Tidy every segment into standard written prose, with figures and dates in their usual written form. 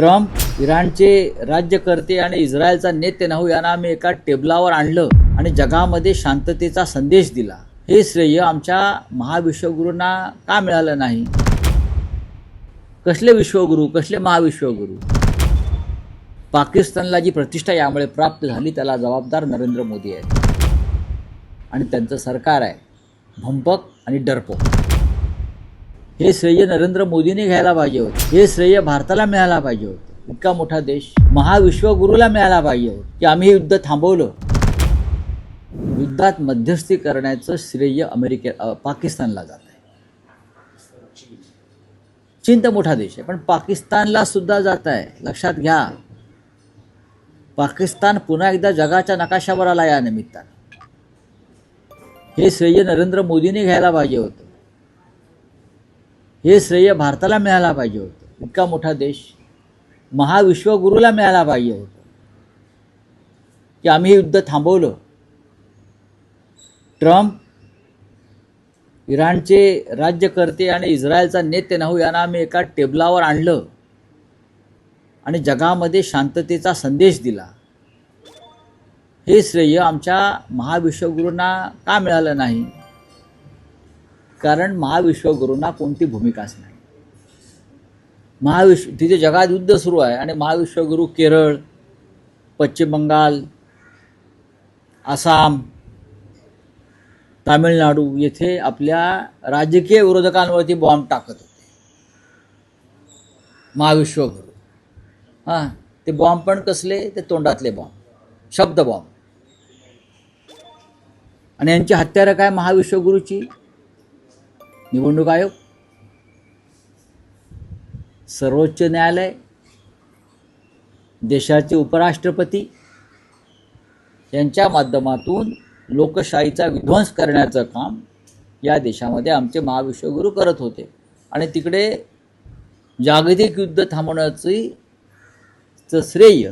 Trump, इराणचे राज्यकर्ते आणि इस्रायलचा नेतन्याहू यांना आम्ही एका टेबलावर आणलं आणि जगामध्ये शांततेचा संदेश दिला. हे श्रेय आमच्या महाविश्वगुरूंना का मिळालं नाही? कसले विश्वगुरू, कसले महाविश्वगुरू? पाकिस्तानला जी प्रतिष्ठा यामुळे प्राप्त झाली त्याला जबाबदार नरेंद्र मोदी आहेत आणि त्यांचं सरकार आहे भंपक आणि डरपोक. हे श्रेय नरेंद्र मोदींनी घ्यायला पाहिजे होते. हे श्रेय भारताला मिळायला पाहिजे होतं. इतका मोठा देश महाविश्वगुरूला मिळायला पाहिजे होतं की आम्ही हे युद्ध थांबवलं. युद्धात मध्यस्थी करण्याचं श्रेय पाकिस्तानला जात आहे. चीन तर मोठा देश आहे पण पाकिस्तानला सुद्धा जात आहे. लक्षात घ्या, पाकिस्तान पुन्हा एकदा जगाच्या नकाशावर आला या निमित्तानं. हे श्रेय नरेंद्र मोदींनी घ्यायला पाहिजे होतं. हे श्रेय भारताला मिळायला पाहिजे होतं. इतका मोठा देश महाविश्वगुरूला मिळायला पाहिजे होतं की आम्ही हे युद्ध थांबवलं. ट्रम्प, इराणचे राज्यकर्ते आणि इस्रायलचा नेतन्याहू यांना आम्ही एका टेबलावर आणलं आणि जगामध्ये शांततेचा संदेश दिला. हे श्रेय आमच्या महाविश्वगुरूंना का मिळालं नाही? कारण महाविश्वगुरूंना कोणती भूमिकाच नाही. तिथे जगात युद्ध सुरू आहे आणि महाविश्वगुरू केरळ, पश्चिम बंगाल, आसाम, तामिळनाडू येथे आपल्या राजकीय विरोधकांवरती बॉम्ब टाकत होते. महाविश्वगुरू ते बॉम्ब पण कसले? ते तोंडातले बॉम्ब, शब्द बॉम्ब. आणि यांची हत्यारं काय महाविश्वगुरूची? निवडणूक आयोग, सर्वोच्च न्यायालय, देशाचे उपराष्ट्रपती यांच्या माध्यमातून लोकशाहीचा विध्वंस करण्याचं काम या देशामध्ये आमचे महाविश्वगुरू करत होते. आणि तिकडे जागतिक युद्ध थांबवण्याचं श्रेय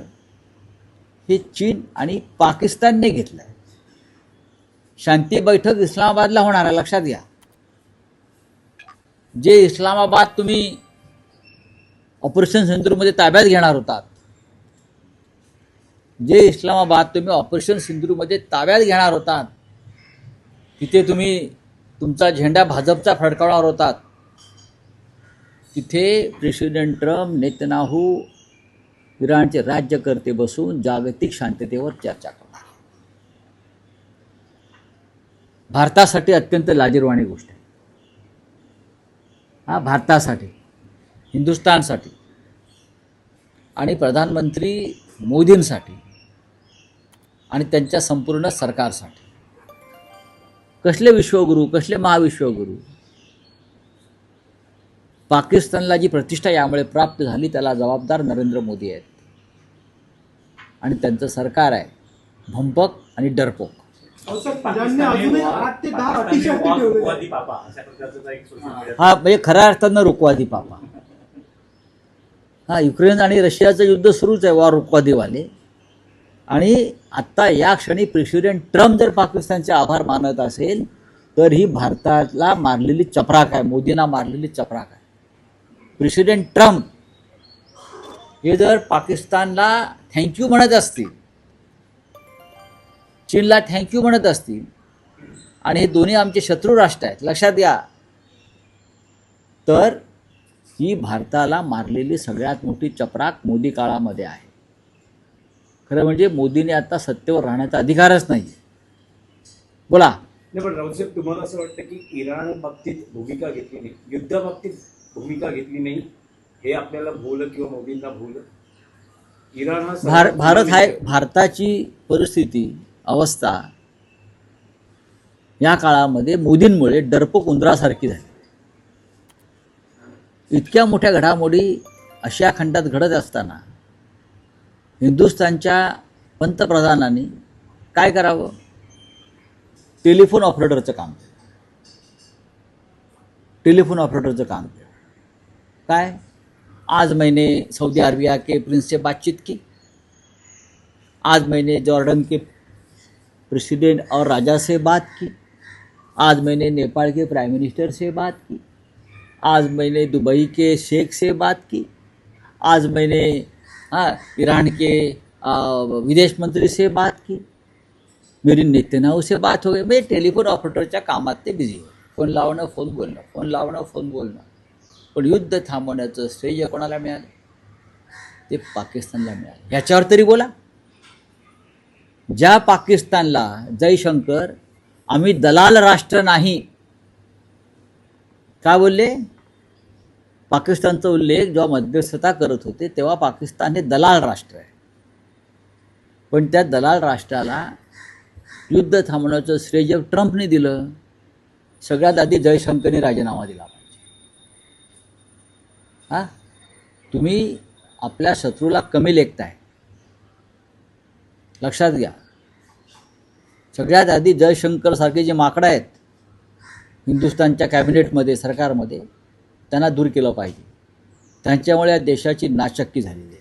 हे चीन आणि पाकिस्तानने घेतलं आहे. शांती बैठक इस्लामाबादला होणार आहे, लक्षात घ्या. जे इस्लामाबाद तुम्ही ऑपरेशन सिंदूरमध्ये ताब्यात घेणार होतात, जे इस्लामाबाद तुम्ही ऑपरेशन सिंदूरमध्ये ताब्यात घेणार होतात, तिथे तुम्ही तुमचा झेंडा भाजपचा फडकावणार होतात, तिथे प्रेसिडेंट ट्रम्प, नेतन्याहू, इराणचे राज्यकर्ते बसून जागतिक शांततेवर चर्चा करणार. भारतासाठी अत्यंत लाजिरवाणी गोष्ट आहे. भारतासाठी, हिंदुस्थानसाठी आणि प्रधानमंत्री मोदींसाठी आणि त्यांच्या संपूर्ण सरकारसाठी. कसले विश्वगुरू, कसले महाविश्वगुरू? पाकिस्तानला जी प्रतिष्ठा यामुळे प्राप्त झाली त्याला जबाबदार नरेंद्र मोदी आहेत आणि त्यांचं सरकार आहे भंपक आणि डरपोक. म्हणजे खऱ्या अर्थानं रुकवादी पापा. युक्रेन आणि रशियाचं युद्ध सुरूच आहे, वॉर रुकवादीवाले. आणि आत्ता या क्षणी प्रेसिडेंट ट्रम्प जर पाकिस्तानचे आभार मानत असेल तर ही भारताला मारलेली चपराक आहे, मोदींना मारलेली चपराक आहे. प्रेसिडेंट ट्रम्प हे जर पाकिस्तानला थँक्यू म्हणत असतील, चीनला थँक्यू म्हणत असतील, आणि हे दोन्ही आमचे शत्रू राष्ट्र आहेत, लक्षात घ्या, तर ही भारताला मारलेली सगळ्यात मोठी चपराक मोदी काळामध्ये आहे. खरं म्हणजे मोदीने आता सत्तेवर राहण्याचा अधिकारच नाही. बोला. नाही पण राऊत साहेब, तुम्हाला असं वाटतं की इराण बाबतीत भूमिका घेतली नाही, युद्ध बाबतीत भूमिका घेतली नाही, हे आपल्याला भोवलं किंवा मोदींना भोवलं? इराण हा भारत आहे. भारताची परिस्थिती, अवस्था या काळामध्ये मोदींमुळे डरपोक उंदरासारखी झाली. इतक्या मोठ्या घडामोडी आशिया खंडात घडत असताना हिंदुस्थानच्या पंतप्रधानांनी काय करावं? टेलिफोन ऑपरेटरचं काम केलं. टेलिफोन ऑपरेटरचं काम केलं. काय? आज मैंने सऊदी अरबिया के प्रिंस से बातचीत की, आज मैंने जॉर्डन के प्रेसिडेंट और राजा से बात की, आज मैंने नेपाल के प्राइम मिनिस्टर से बात की, आज मैंने दुबई के शेख से बात की. आज मैंने ईरान के विदेश मंत्री से बात की, मेरी नेतन्याहू से बात हो गई. म्हणजे टेलिफोन ऑपरेटरच्या कामात ते बिझी आहे. फोन लावणं, फोन बोलणं, फोन लावणं, फोन बोलणं. पण युद्ध थांबवण्याचं श्रेय कोणाला मिळालं? ते पाकिस्तानला मिळालं. ह्याच्यावर तरी बोला. ज्या पाकिस्तानला जयशंकर आम्ही दलाल राष्ट्र नाही काय बोलले? पाकिस्तानचा उल्लेख जेव्हा मध्यस्थता करत होते तेव्हा पाकिस्तान हे दलाल राष्ट्र आहे. पण त्या दलाल राष्ट्राला युद्ध थांबवण्याचं श्रेय ट्रम्पने दिलं. सगळ्यात आधी जयशंकरने राजीनामा दिला पाहिजे. तुम्ही आपल्या शत्रूला कमी लेखताय, लक्षात घ्या. सगळ्यात आधी जयशंकर सारखे जे माकडं आहेत हिंदुस्थानच्या कॅबिनेटमध्ये, सरकारमध्ये, त्यांना दूर केलं पाहिजे. त्यांच्यामुळे या देशाची नाचक्की झालेली आहे.